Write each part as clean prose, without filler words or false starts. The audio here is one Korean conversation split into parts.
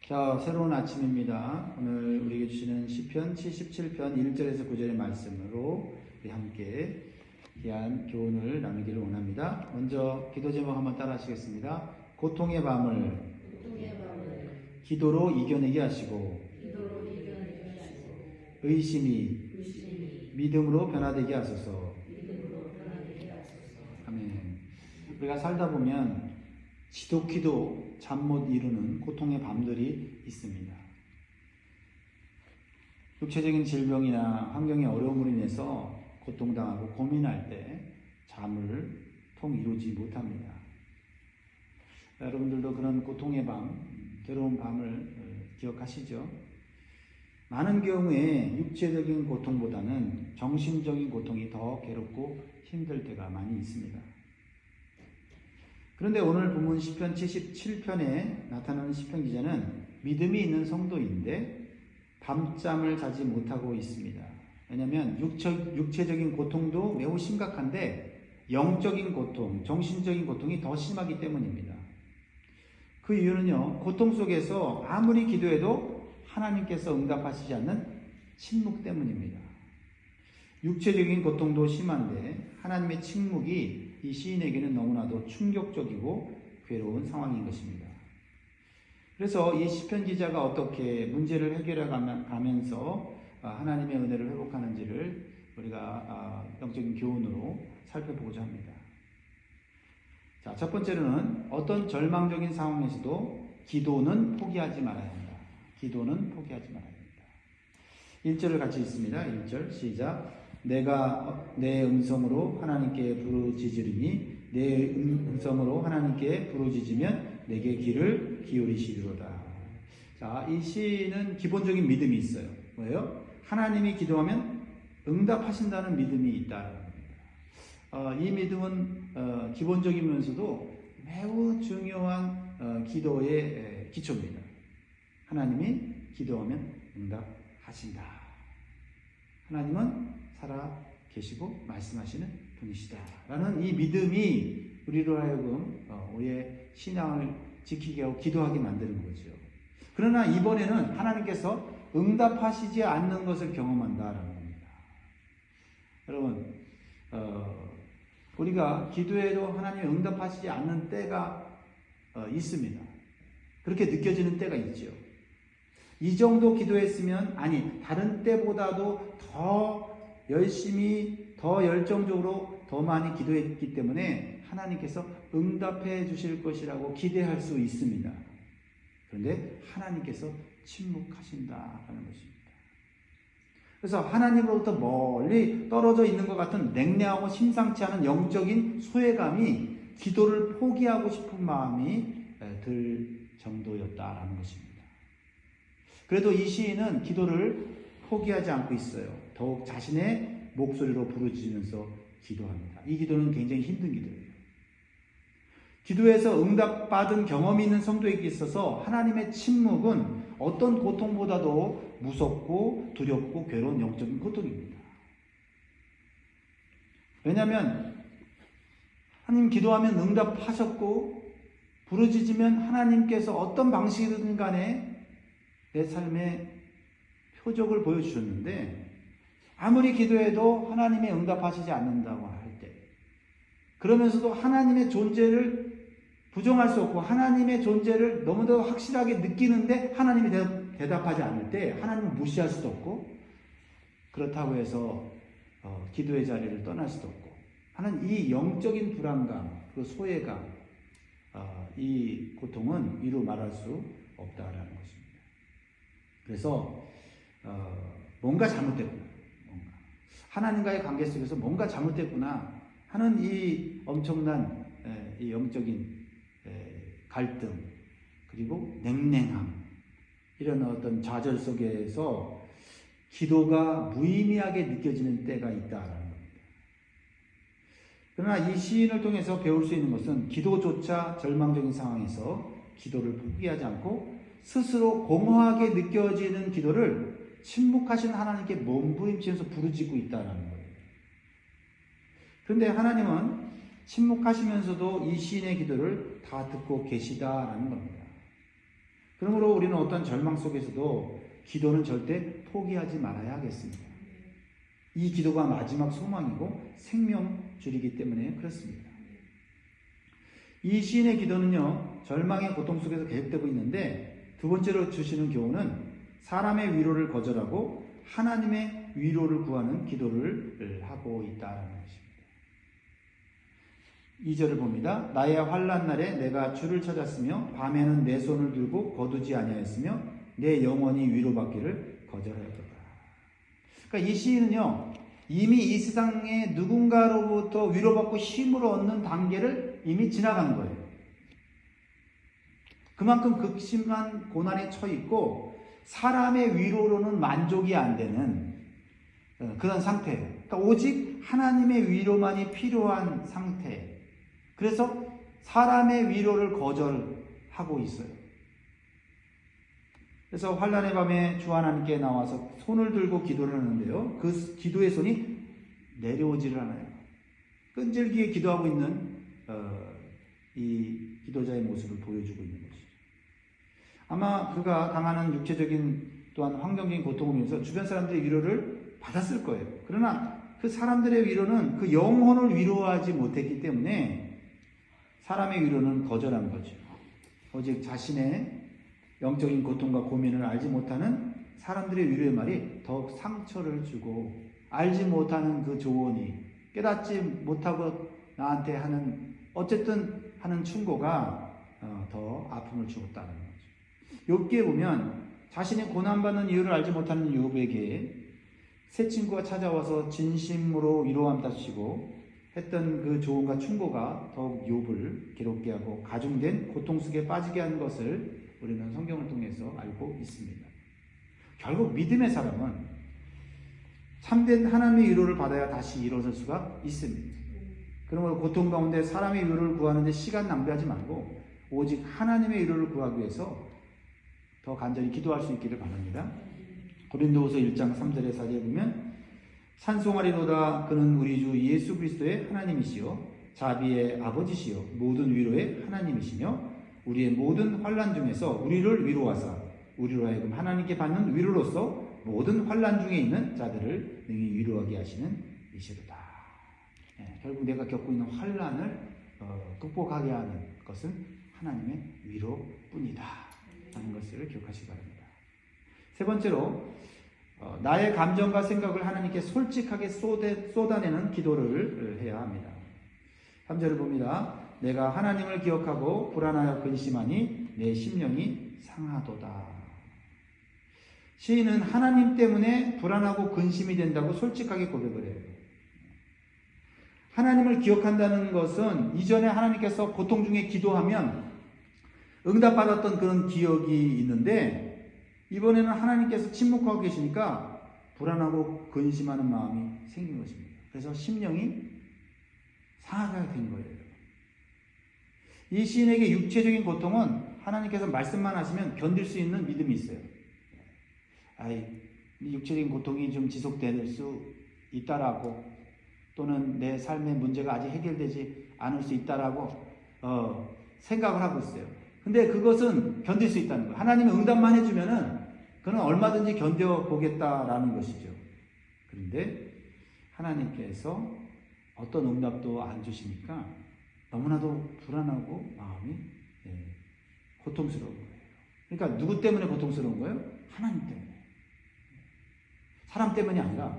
자, 새로운 아침입니다. 오늘 우리에게 주시는 시편 77편 1절에서 9절의 말씀으로 우리 함께 귀한 교훈을 나누기를 원합니다. 먼저 기도 제목 한번 따라 하시겠습니다. 고통의 밤을 기도로 이겨내게 하시고 의심이 믿음으로 변화되게 하소서. 아멘. 우리가 살다 보면 지독히도 잠 못 이루는 고통의 밤들이 있습니다. 육체적인 질병이나 환경의 어려움으로 인해서 고통당하고 고민할 때 잠을 통 이루지 못합니다. 여러분들도 그런 고통의 밤, 괴로운 밤을 기억하시죠? 많은 경우에 육체적인 고통보다는 정신적인 고통이 더 괴롭고 힘들 때가 많이 있습니다. 그런데 오늘 본문 시편 77편에 나타나는 시편 기자는 믿음이 있는 성도인데 밤잠을 자지 못하고 있습니다. 왜냐하면 육체적인 고통도 매우 심각한데 영적인 고통, 정신적인 고통이 더 심하기 때문입니다. 그 이유는요, 고통 속에서 아무리 기도해도 하나님께서 응답하시지 않는 침묵 때문입니다. 육체적인 고통도 심한데 하나님의 침묵이 이 시인에게는 너무나도 충격적이고 괴로운 상황인 것입니다. 그래서 이 시편 기자가 어떻게 문제를 해결해 가면서 하나님의 은혜를 회복하는지를 우리가 영적인 교훈으로 살펴보고자 합니다. 자, 첫 번째로는 어떤 절망적인 상황에서도 기도는 포기하지 말아야 한다. 기도는 포기하지 말아야 합니다. 1절을 같이 읽습니다. 1절 시작. 내가 내 음성으로 하나님께 부르짖으리니 내 음성으로 하나님께 부르짖으면 내게 귀를 기울이시리로다. 자, 이 시는 기본적인 믿음이 있어요. 뭐예요? 하나님이 기도하면 응답하신다는 믿음이 있다는 겁니다. 이 믿음은 기본적이면서도 매우 중요한 기도의 기초입니다. 하나님이 기도하면 응답하신다. 하나님은 살아 계시고 말씀하시는 분이시다 라는 이 믿음이 우리로 하여금 우리의 신앙을 지키게 하고 기도하게 만드는 거죠. 그러나 이번에는 하나님께서 응답하시지 않는 것을 경험한다라는 겁니다. 여러분, 우리가 기도해도 하나님이 응답하시지 않는 때가 있습니다. 그렇게 느껴지는 때가 있죠. 이 정도 기도했으면, 아니 다른 때보다도 더 열심히, 더 열정적으로 더 많이 기도했기 때문에 하나님께서 응답해 주실 것이라고 기대할 수 있습니다. 그런데 하나님께서 침묵하신다라는 것입니다. 그래서 하나님으로부터 멀리 떨어져 있는 것 같은 냉랭하고 심상치 않은 영적인 소외감이 기도를 포기하고 싶은 마음이 들 정도였다라는 것입니다. 그래도 이 시인은 기도를 포기하지 않고 있어요. 더욱 자신의 목소리로 부르짖으면서 기도합니다. 이 기도는 굉장히 힘든 기도예요. 기도에서 응답받은 경험이 있는 성도에게 있어서 하나님의 침묵은 어떤 고통보다도 무섭고 두렵고 괴로운 영적인 고통입니다. 왜냐하면 하나님 기도하면 응답하셨고 부르짖으면 하나님께서 어떤 방식이든 간에 내 삶의 표적을 보여주셨는데 아무리 기도해도 하나님이 응답하시지 않는다고 할 때, 그러면서도 하나님의 존재를 부정할 수 없고 하나님의 존재를 너무도 확실하게 느끼는데 하나님이 대답하지 않을 때 하나님을 무시할 수도 없고, 그렇다고 해서 기도의 자리를 떠날 수도 없고 하는 이 영적인 불안감, 그 소외감, 이 고통은 이루 말할 수 없다라는 것입니다. 그래서 뭔가 잘못됐구나, 하나님과의 관계 속에서 뭔가 잘못됐구나 하는 이 엄청난 이 영적인 갈등, 그리고 냉랭함, 이런 어떤 좌절 속에서 기도가 무의미하게 느껴지는 때가 있다라는 겁니다. 그러나 이 시인을 통해서 배울 수 있는 것은 기도조차 절망적인 상황에서 기도를 포기하지 않고 스스로 공허하게 느껴지는 기도를 침묵하신 하나님께 몸부림치면서 부르짖고 있다는 거예요. 그런데 하나님은 침묵하시면서도 이 시인의 기도를 다 듣고 계시다라는 겁니다. 그러므로 우리는 어떤 절망 속에서도 기도는 절대 포기하지 말아야 하겠습니다. 이 기도가 마지막 소망이고 생명줄이기 때문에 그렇습니다. 이 시인의 기도는요, 절망의 고통 속에서 계속되고 있는데, 두 번째로 주시는 교훈은 사람의 위로를 거절하고 하나님의 위로를 구하는 기도를 하고 있다는 것입니다. 2절을 봅니다. 나의 환난 날에 내가 주를 찾았으며 밤에는 내 손을 들고 거두지 아니하였으며 내 영혼이 위로받기를 거절하였도다. 그러니까 이 시인은요, 이미 이 세상에 누군가로부터 위로받고 힘을 얻는 단계를 이미 지나간 거예요. 그만큼 극심한 고난에 처해 있고 사람의 위로로는 만족이 안 되는 그런 상태. 그러니까 오직 하나님의 위로만이 필요한 상태. 그래서 사람의 위로를 거절하고 있어요. 그래서 환난의 밤에 주 하나님께 나와서 손을 들고 기도를 하는데요. 그 기도의 손이 내려오지를 않아요. 끈질기게 기도하고 있는 이 기도자의 모습을 보여주고 있는 것이죠. 아마 그가 당하는 육체적인 또한 환경적인 고통을 위해서 주변 사람들의 위로를 받았을 거예요. 그러나 그 사람들의 위로는 그 영혼을 위로하지 못했기 때문에 사람의 위로는 거절한 거죠. 오직 자신의 영적인 고통과 고민을 알지 못하는 사람들의 위로의 말이 더욱 상처를 주고 알지 못하는 그 조언이 깨닫지 못하고 나한테 하는 어쨌든 하는 충고가 더 아픔을 주었다는 거죠. 욥기에 보면 자신이 고난받는 이유를 알지 못하는 욥에게 새 친구가 찾아와서 진심으로 위로함답시고 했던 그 조언과 충고가 더욱 욥을 괴롭게 하고 가중된 고통 속에 빠지게 한 것을 우리는 성경을 통해서 알고 있습니다. 결국 믿음의 사람은 참된 하나님의 위로를 받아야 다시 일어설 수가 있습니다. 그러므로 고통 가운데 사람의 위로를 구하는 데 시간 낭비하지 말고 오직 하나님의 위로를 구하기 위해서 더 간절히 기도할 수 있기를 바랍니다. 고린도후서 1장 3절에 4절에 보면 찬송하리로다 그는 우리 주 예수 그리스도의 하나님이시요 자비의 아버지시요 모든 위로의 하나님이시며 우리의 모든 환난 중에서 우리를 위로하사 우리로 하여금 하나님께 받는 위로로서 모든 환난 중에 있는 자들을 능히 위로하게 하시는 이시로다. 결국 내가 겪고 있는 환난을 극복하게 하는 것은 하나님의 위로뿐이다 하는 것을 기억하시기 바랍니다. 세 번째로 나의 감정과 생각을 하나님께 솔직하게 쏟아내는 기도를 해야 합니다. 3절을 봅니다. 내가 하나님을 기억하고 불안하여 근심하니 내 심령이 상하도다. 시인은 하나님 때문에 불안하고 근심이 된다고 솔직하게 고백을 해요. 하나님을 기억한다는 것은 이전에 하나님께서 고통 중에 기도하면 응답받았던 그런 기억이 있는데 이번에는 하나님께서 침묵하고 계시니까 불안하고 근심하는 마음이 생긴 것입니다. 그래서 심령이 상하게 된 거예요. 이 시인에게 육체적인 고통은 하나님께서 말씀만 하시면 견딜 수 있는 믿음이 있어요. 육체적인 고통이 좀 지속될 수 있다라고 또는 내 삶의 문제가 아직 해결되지 않을 수 있다라고 생각을 하고 있어요. 근데 그것은 견딜 수 있다는 거예요. 하나님이 응답만 해주면은 그는 얼마든지 견뎌보겠다라는 것이죠. 그런데 하나님께서 어떤 응답도 안 주시니까 너무나도 불안하고 마음이 고통스러운 거예요. 그러니까 누구 때문에 고통스러운 거예요? 하나님 때문에. 사람 때문이 아니라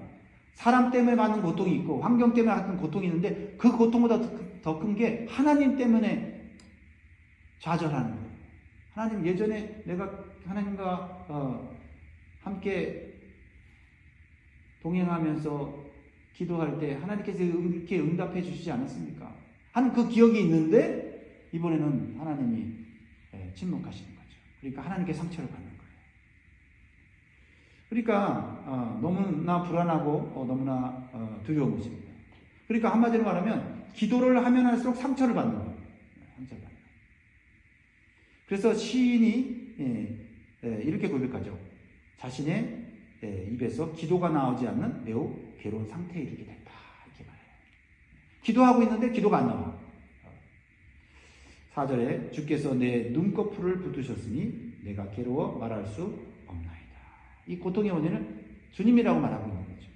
사람 때문에 받는 고통이 있고 환경 때문에 받는 고통이 있는데 그 고통보다 더 큰 게 하나님 때문에 좌절하는 거예요. 하나님 예전에 내가 하나님과 함께 동행하면서 기도할 때 하나님께서 이렇게 응답해 주시지 않았습니까? 하는 그 기억이 있는데 이번에는 하나님이 침묵하시는 거죠. 그러니까 하나님께 상처를 받는 거예요. 그러니까 너무나 불안하고 너무나 두려운 것입니다. 그러니까 한마디로 말하면 기도를 하면 할수록 상처를 받는 거예요. 상처를 받는 거예요. 그래서 시인이 이렇게 고백하죠. 자신의 입에서 기도가 나오지 않는 매우 괴로운 상태에 이르게 됐다. 이렇게 말해요. 기도하고 있는데 기도가 안 나와. 4절에 주께서 내 눈꺼풀을 붙으셨으니 내가 괴로워 말할 수 없나이다. 이 고통의 원인은 주님이라고 말하고 있는 거죠.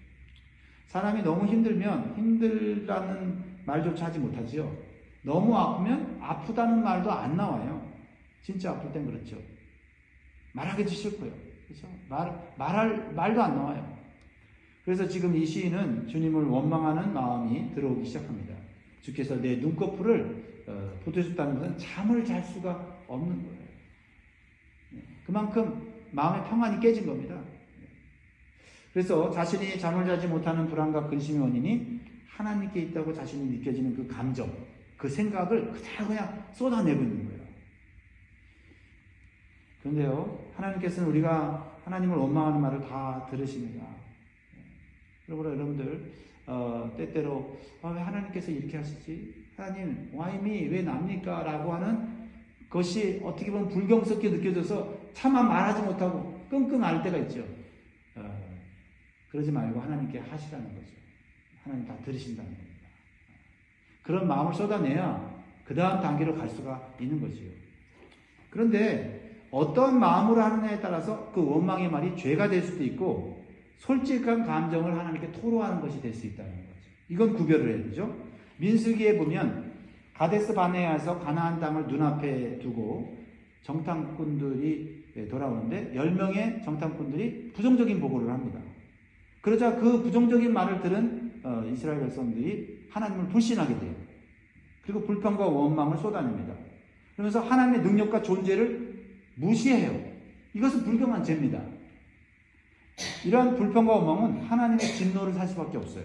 사람이 너무 힘들면 힘들다는 말조차 하지 못하지요. 너무 아프면 아프다는 말도 안 나와요. 진짜 아플 땐 그렇죠. 말하기도 싫고요. 그래서 말할 말도 안 나와요. 그래서 지금 이 시인은 주님을 원망하는 마음이 들어오기 시작합니다. 주께서 내 눈꺼풀을 보태셨다는 것은 잠을 잘 수가 없는 거예요. 그만큼 마음의 평안이 깨진 겁니다. 그래서 자신이 잠을 자지 못하는 불안과 근심의 원인이 하나님께 있다고 자신이 느껴지는 그 감정, 그 생각을 그대로 그냥 쏟아내고 있는 거예요. 그런데요, 하나님께서는 우리가 하나님을 원망하는 말을 다 들으십니다. 그러므로 여러분들 때때로 왜 하나님께서 이렇게 하시지? 하나님 와임이 왜 납니까? 라고 하는 것이 어떻게 보면 불경스럽게 느껴져서 차마 말하지 못하고 끙끙 앓을 때가 있죠. 그러지 말고 하나님께 하시라는 거죠. 하나님 다 들으신다는 겁니다. 그런 마음을 쏟아내야 그 다음 단계로 갈 수가 있는 거지요. 그런데 어떤 마음으로 하느냐에 따라서 그 원망의 말이 죄가 될 수도 있고 솔직한 감정을 하나님께 토로하는 것이 될 수 있다는 거죠. 이건 구별을 해야 되죠. 민수기에 보면 가데스 바네아에서 가나안 땅을 눈앞에 두고 정탐꾼들이 돌아오는데 10명의 정탐꾼들이 부정적인 보고를 합니다. 그러자 그 부정적인 말을 들은 이스라엘 백성들이 하나님을 불신하게 돼요. 그리고 불평과 원망을 쏟아냅니다. 그러면서 하나님의 능력과 존재를 무시해요. 이것은 불경한 죄입니다. 이러한 불평과 원망은 하나님의 진노를 살 수밖에 없어요.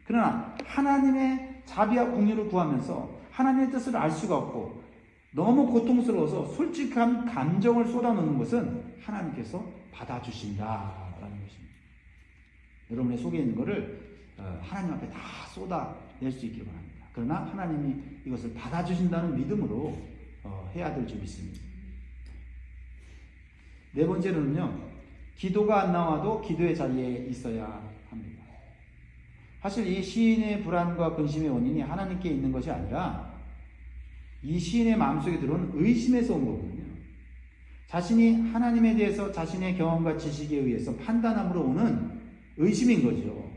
그러나 하나님의 자비와 공의를 구하면서 하나님의 뜻을 알 수가 없고 너무 고통스러워서 솔직한 감정을 쏟아놓는 것은 하나님께서 받아주신다라는 것입니다. 여러분의 속에 있는 것을 하나님 앞에 다 쏟아낼 수 있기를 바랍니다. 그러나 하나님이 이것을 받아주신다는 믿음으로 해야 될 줄 믿습니다. 네 번째로는요, 기도가 안 나와도 기도의 자리에 있어야 합니다. 사실 이 시인의 불안과 근심의 원인이 하나님께 있는 것이 아니라 이 시인의 마음속에 들어온 의심에서 온 거거든요. 자신이 하나님에 대해서 자신의 경험과 지식에 의해서 판단함으로 오는 의심인 거죠.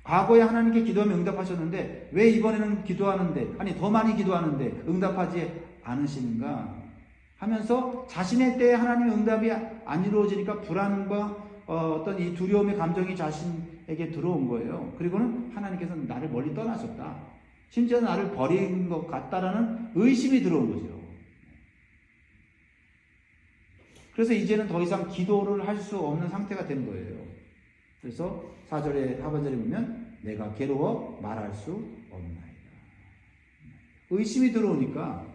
과거에 하나님께 기도하면 응답하셨는데 왜 이번에는 기도하는데, 아니 더 많이 기도하는데 응답하지 않으시는가 하면서 자신의 때에 하나님의 응답이 안 이루어지니까 불안과 어떤 이 두려움의 감정이 자신에게 들어온 거예요. 그리고는 하나님께서는 나를 멀리 떠나셨다, 심지어 나를 버린 것 같다라는 의심이 들어온 거죠. 그래서 이제는 더 이상 기도를 할 수 없는 상태가 된 거예요. 그래서 4절에 하반절에 보면 내가 괴로워 말할 수 없나이다. 의심이 들어오니까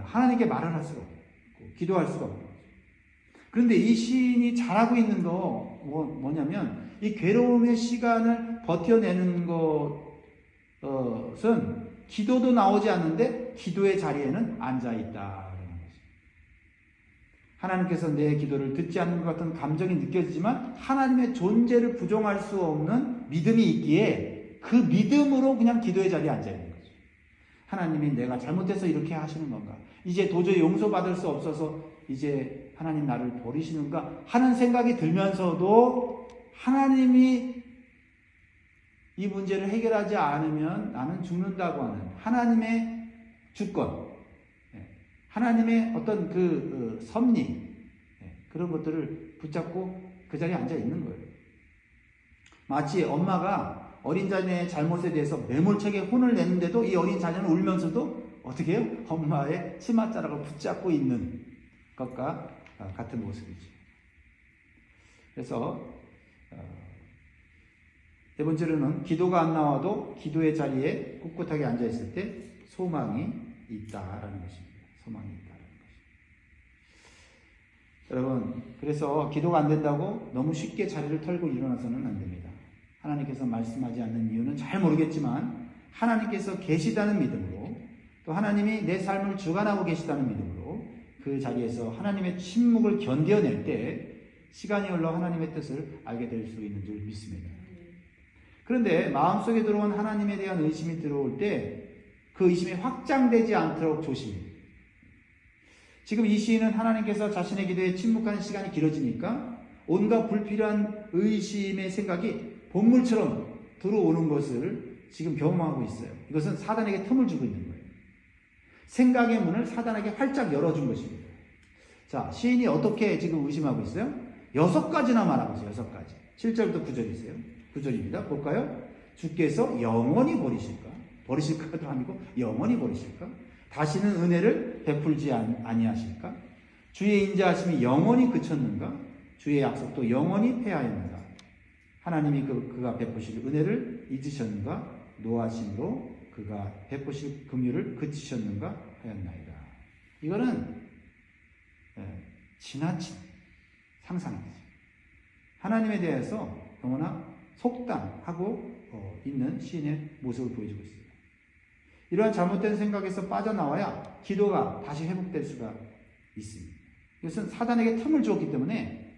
하나님께 말을 할 수가 없고 기도할 수가 없는 거죠. 그런데 이 시인이 잘하고 있는 거 뭐냐면 이 괴로움의 시간을 버텨내는 것은 기도도 나오지 않는데 기도의 자리에는 앉아있다. 하나님께서 내 기도를 듣지 않는 것 같은 감정이 느껴지지만 하나님의 존재를 부정할 수 없는 믿음이 있기에 그 믿음으로 그냥 기도의 자리에 앉아있는 거죠. 하나님이 내가 잘못해서 이렇게 하시는 건가? 이제 도저히 용서받을 수 없어서 이제 하나님 나를 버리시는가 하는 생각이 들면서도 하나님이 이 문제를 해결하지 않으면 나는 죽는다고 하는 하나님의 주권, 하나님의 어떤 그 섭리, 그런 것들을 붙잡고 그 자리에 앉아 있는 거예요. 마치 엄마가 어린 자녀의 잘못에 대해서 매몰차게 혼을 내는데도 이 어린 자녀는 울면서도 어떻게 해요? 엄마의 치맛자락을 붙잡고 있는 것과 같은 모습이죠. 그래서 네 번째로는 기도가 안 나와도 기도의 자리에 꿋꿋하게 앉아 있을 때 소망이 있다라는 것입니다. 소망이 있다는 것입니다. 여러분, 그래서 기도가 안 된다고 너무 쉽게 자리를 털고 일어나서는 안 됩니다. 하나님께서 말씀하지 않는 이유는 잘 모르겠지만 하나님께서 계시다는 믿음으로, 또 하나님이 내 삶을 주관하고 계시다는 믿음으로 그 자리에서 하나님의 침묵을 견뎌낼 때 시간이 흘러 하나님의 뜻을 알게 될 수 있는 줄 믿습니다. 그런데 마음속에 들어온 하나님에 대한 의심이 들어올 때 그 의심이 확장되지 않도록 조심해요. 지금 이 시인은 하나님께서 자신의 기도에 침묵하는 시간이 길어지니까 온갖 불필요한 의심의 생각이 본물처럼 들어오는 것을 지금 경험하고 있어요. 이것은 사단에게 틈을 주고 있는 거예요. 생각의 문을 사단에게 활짝 열어준 것입니다. 자, 시인이 어떻게 지금 의심하고 있어요? 6가지나 말하고 있어요. 6가지. 7절부터 9절이세요. 9절입니다. 볼까요? 주께서 영원히 버리실까? 버리실까도 아니고 영원히 버리실까? 다시는 은혜를 베풀지 아니하실까? 주의 인자하심이 영원히 그쳤는가? 주의 약속도 영원히 폐하였는가? 하나님이 그가 베푸실 은혜를 잊으셨는가? 노하심으로 그가 베푸실 긍휼을 그치셨는가 하였나이다. 이거는 지나친 상상이죠. 하나님에 대해서 너무나 속단하고 있는 시인의 모습을 보여주고 있습니다. 이러한 잘못된 생각에서 빠져나와야 기도가 다시 회복될 수가 있습니다. 이것은 사단에게 틈을 주었기 때문에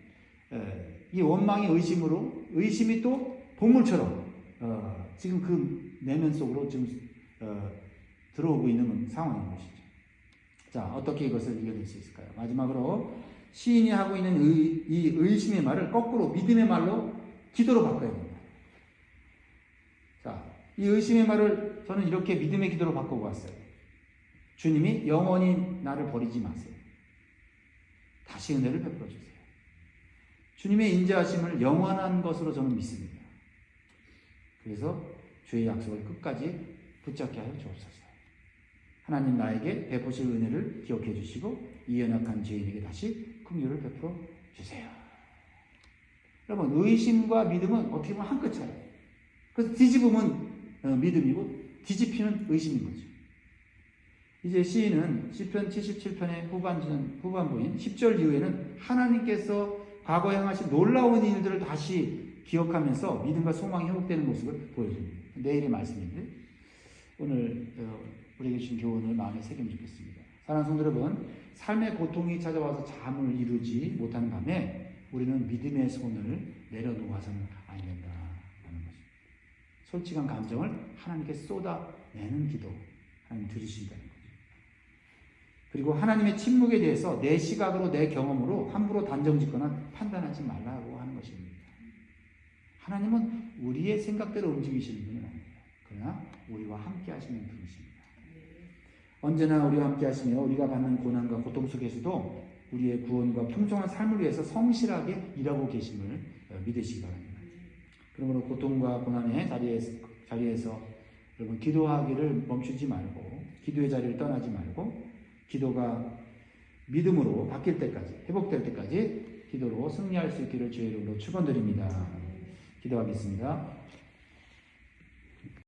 이 원망의 의심이 또 동물처럼 지금 그 내면 속으로 지금 들어오고 있는 상황인 것이죠. 자, 어떻게 이것을 이겨낼 수 있을까요? 마지막으로 시인이 하고 있는 이 의심의 말을 거꾸로 믿음의 말로 기도로 바꿔야 됩니다. 자, 이 의심의 말을 저는 이렇게 믿음의 기도로 바꿔보았어요. 주님이 영원히 나를 버리지 마세요. 다시 은혜를 베풀어 주세요. 주님의 인자하심을 영원한 것으로 저는 믿습니다. 그래서 주의 약속을 끝까지 붙잡게 하여 주옵소서. 하나님 나에게 베푸실 은혜를 기억해 주시고 이 연약한 죄인에게 다시 긍휼을 베풀어 주세요. 여러분, 의심과 믿음은 어떻게 보면 한 끗 차이. 그래서 뒤집으면 믿음이고 뒤집히면 의심인 거죠. 이제 시인은 시편 77편의 후반부인 10절 이후에는 하나님께서 과거에 행하신 놀라운 일들을 다시 기억하면서 믿음과 소망이 회복되는 모습을 보여줍니다. 내일의 말씀인데 오늘 우리에게 주신 교훈을 마음에 새기면 좋겠습니다. 사랑하는 성도 여러분, 삶의 고통이 찾아와서 잠을 이루지 못하는 밤에 우리는 믿음의 손을 내려놓아서는 안 된다는 것입니다. 솔직한 감정을 하나님께 쏟아내는 기도, 하나님 들으신다는 거죠. 그리고 하나님의 침묵에 대해서 내 시각으로 내 경험으로 함부로 단정짓거나 판단하지 말라고 하는 것입니다. 하나님은 우리의 생각대로 움직이시는 분은 아니에요. 그러나 우리와 함께 하시는 분이십니다. 언제나 우리와 함께 하시며 우리가 받는 고난과 고통 속에서도 우리의 구원과 풍성한 삶을 위해서 성실하게 일하고 계심을 믿으시기 바랍니다. 그러므로 고통과 고난의 자리에서 여러분 기도하기를 멈추지 말고 기도의 자리를 떠나지 말고 기도가 믿음으로 바뀔 때까지 회복될 때까지 기도로 승리할 수 있기를 주의 이름으로 축원드립니다. 기도하겠습니다.